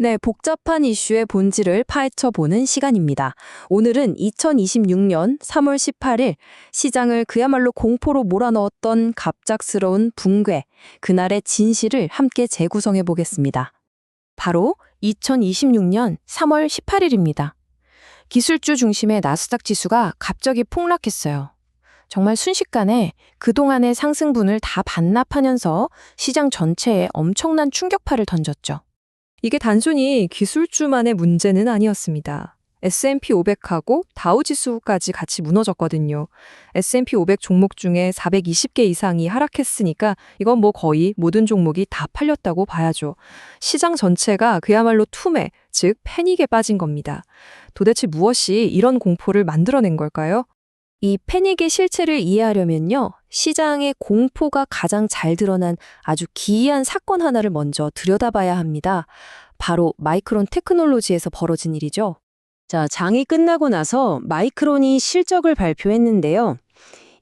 네, 복잡한 이슈의 본질을 파헤쳐보는 시간입니다. 오늘은 2026년 3월 18일 시장을 그야말로 공포로 몰아넣었던 갑작스러운 붕괴, 그날의 진실을 함께 재구성해 보겠습니다. 바로 2026년 3월 18일입니다. 기술주 중심의 나스닥 지수가 갑자기 폭락했어요. 정말 순식간에 그동안의 상승분을 다 반납하면서 시장 전체에 엄청난 충격파를 던졌죠. 이게 단순히 기술주만의 문제는 아니었습니다. S&P 500하고 다우지수까지 같이 무너졌거든요. S&P 500 종목 중에 420개 이상이 하락했으니까 이건 뭐 거의 모든 종목이 다 팔렸다고 봐야죠. 시장 전체가 그야말로 투매, 즉 패닉에 빠진 겁니다. 도대체 무엇이 이런 공포를 만들어낸 걸까요? 이 패닉의 실체를 이해하려면요, 시장의 공포가 가장 잘 드러난 아주 기이한 사건 하나를 먼저 들여다봐야 합니다. 바로 마이크론 테크놀로지에서 벌어진 일이죠. 자, 장이 끝나고 나서 마이크론이 실적을 발표했는데요.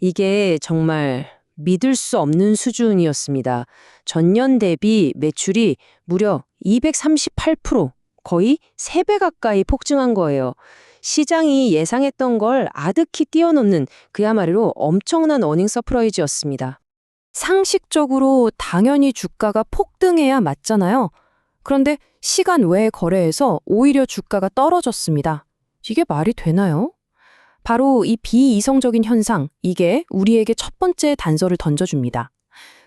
이게 정말 믿을 수 없는 수준이었습니다. 전년 대비 매출이 무려 238%, 거의 3배 가까이 폭증한 거예요. 시장이 예상했던 걸 아득히 뛰어넘는 그야말로 엄청난 어닝 서프라이즈였습니다. 상식적으로 당연히 주가가 폭등해야 맞잖아요. 그런데 시간 외 거래에서 오히려 주가가 떨어졌습니다. 이게 말이 되나요? 바로 이 비이성적인 현상, 이게 우리에게 첫 번째 단서를 던져줍니다.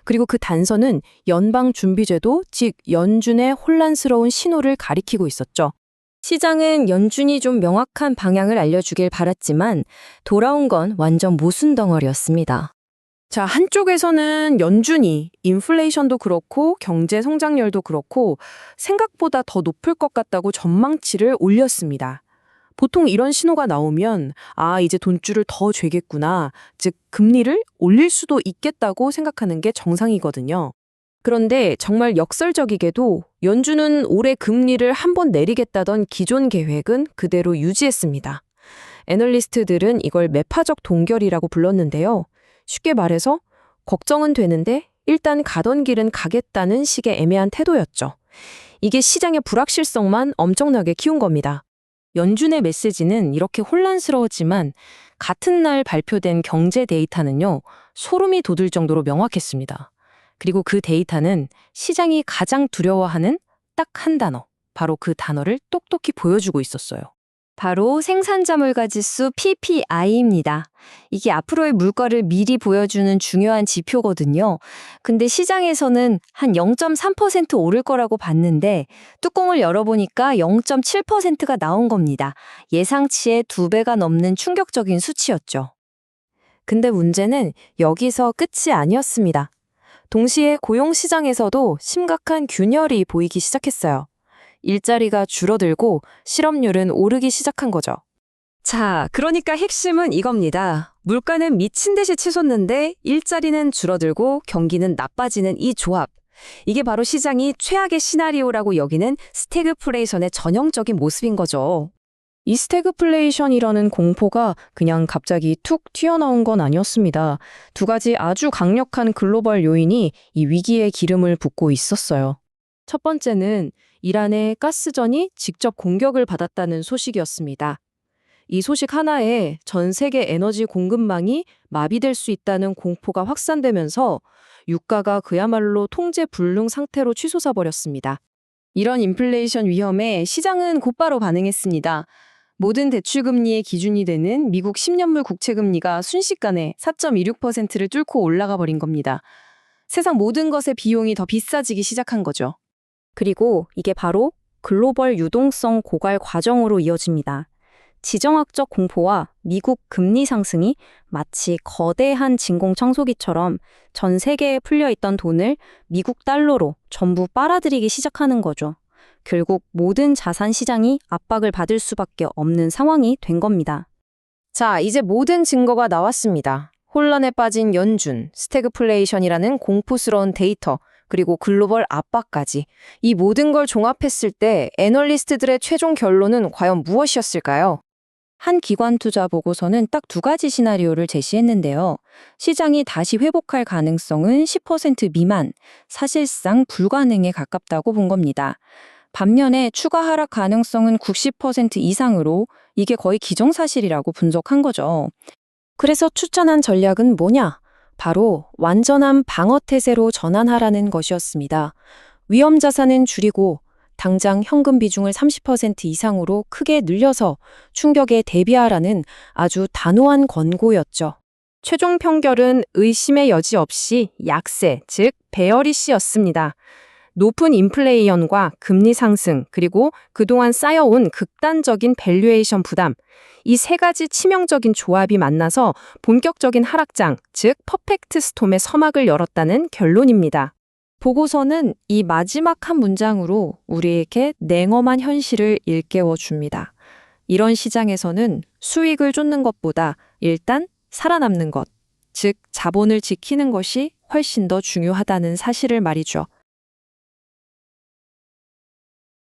그리고 그 단서는 연방준비제도, 즉 연준의 혼란스러운 신호를 가리키고 있었죠. 시장은 연준이 좀 명확한 방향을 알려주길 바랐지만 돌아온 건 완전 모순 덩어리였습니다. 자, 한쪽에서는 연준이 인플레이션도 그렇고 경제 성장률도 그렇고 생각보다 더 높을 것 같다고 전망치를 올렸습니다. 보통 이런 신호가 나오면 이제 돈줄을 더 쥐겠구나, 즉 금리를 올릴 수도 있겠다고 생각하는 게 정상이거든요. 그런데 정말 역설적이게도 연준은 올해 금리를 한 번 내리겠다던 기존 계획은 그대로 유지했습니다. 애널리스트들은 이걸 매파적 동결이라고 불렀는데요. 쉽게 말해서 걱정은 되는데 일단 가던 길은 가겠다는 식의 애매한 태도였죠. 이게 시장의 불확실성만 엄청나게 키운 겁니다. 연준의 메시지는 이렇게 혼란스러웠지만 같은 날 발표된 경제 데이터는요, 소름이 돋을 정도로 명확했습니다. 그리고 그 데이터는 시장이 가장 두려워하는 딱 한 단어, 바로 그 단어를 똑똑히 보여주고 있었어요. 바로 생산자물가 지수 PPI입니다. 이게 앞으로의 물가를 미리 보여주는 중요한 지표거든요. 근데 시장에서는 한 0.3% 오를 거라고 봤는데 뚜껑을 열어보니까 0.7%가 나온 겁니다. 예상치의 2배가 넘는 충격적인 수치였죠. 근데 문제는 여기서 끝이 아니었습니다. 동시에 고용시장에서도 심각한 균열이 보이기 시작했어요. 일자리가 줄어들고 실업률은 오르기 시작한 거죠. 자, 그러니까 핵심은 이겁니다. 물가는 미친 듯이 치솟는데 일자리는 줄어들고 경기는 나빠지는 이 조합. 이게 바로 시장이 최악의 시나리오라고 여기는 스태그플레이션의 전형적인 모습인 거죠. 이 스태그플레이션이라는 공포가 그냥 갑자기 툭 튀어나온 건 아니었습니다. 두 가지 아주 강력한 글로벌 요인이 이 위기에 기름을 붓고 있었어요. 첫 번째는 이란의 가스전이 직접 공격을 받았다는 소식이었습니다. 이 소식 하나에 전 세계 에너지 공급망이 마비될 수 있다는 공포가 확산되면서 유가가 그야말로 통제 불능 상태로 치솟아 버렸습니다. 이런 인플레이션 위험에 시장은 곧바로 반응했습니다. 모든 대출금리의 기준이 되는 미국 10년물 국채금리가 순식간에 4.26%를 뚫고 올라가 버린 겁니다. 세상 모든 것의 비용이 더 비싸지기 시작한 거죠. 그리고 이게 바로 글로벌 유동성 고갈 과정으로 이어집니다. 지정학적 공포와 미국 금리 상승이 마치 거대한 진공청소기처럼 전 세계에 풀려있던 돈을 미국 달러로 전부 빨아들이기 시작하는 거죠. 결국 모든 자산 시장이 압박을 받을 수밖에 없는 상황이 된 겁니다. 자, 이제 모든 증거가 나왔습니다. 혼란에 빠진 연준, 스태그플레이션이라는 공포스러운 데이터, 그리고 글로벌 압박까지. 이 모든 걸 종합했을 때 애널리스트들의 최종 결론은 과연 무엇이었을까요? 한 기관 투자 보고서는 딱 2가지 시나리오를 제시했는데요. 시장이 다시 회복할 가능성은 10% 미만, 사실상 불가능에 가깝다고 본 겁니다. 반면에 추가 하락 가능성은 90% 이상으로 이게 거의 기정사실이라고 분석한 거죠. 그래서 추천한 전략은 뭐냐? 바로 완전한 방어태세로 전환하라는 것이었습니다. 위험 자산은 줄이고 당장 현금 비중을 30% 이상으로 크게 늘려서 충격에 대비하라는 아주 단호한 권고였죠. 최종 평결은 의심의 여지 없이 약세, 즉 베어리시였습니다. 높은 인플레이션과 금리 상승, 그리고 그동안 쌓여온 극단적인 밸류에이션 부담, 이 세 가지 치명적인 조합이 만나서 본격적인 하락장, 즉 퍼펙트 스톰의 서막을 열었다는 결론입니다. 보고서는 이 마지막 한 문장으로 우리에게 냉엄한 현실을 일깨워 줍니다. 이런 시장에서는 수익을 쫓는 것보다 일단 살아남는 것, 즉 자본을 지키는 것이 훨씬 더 중요하다는 사실을 말이죠.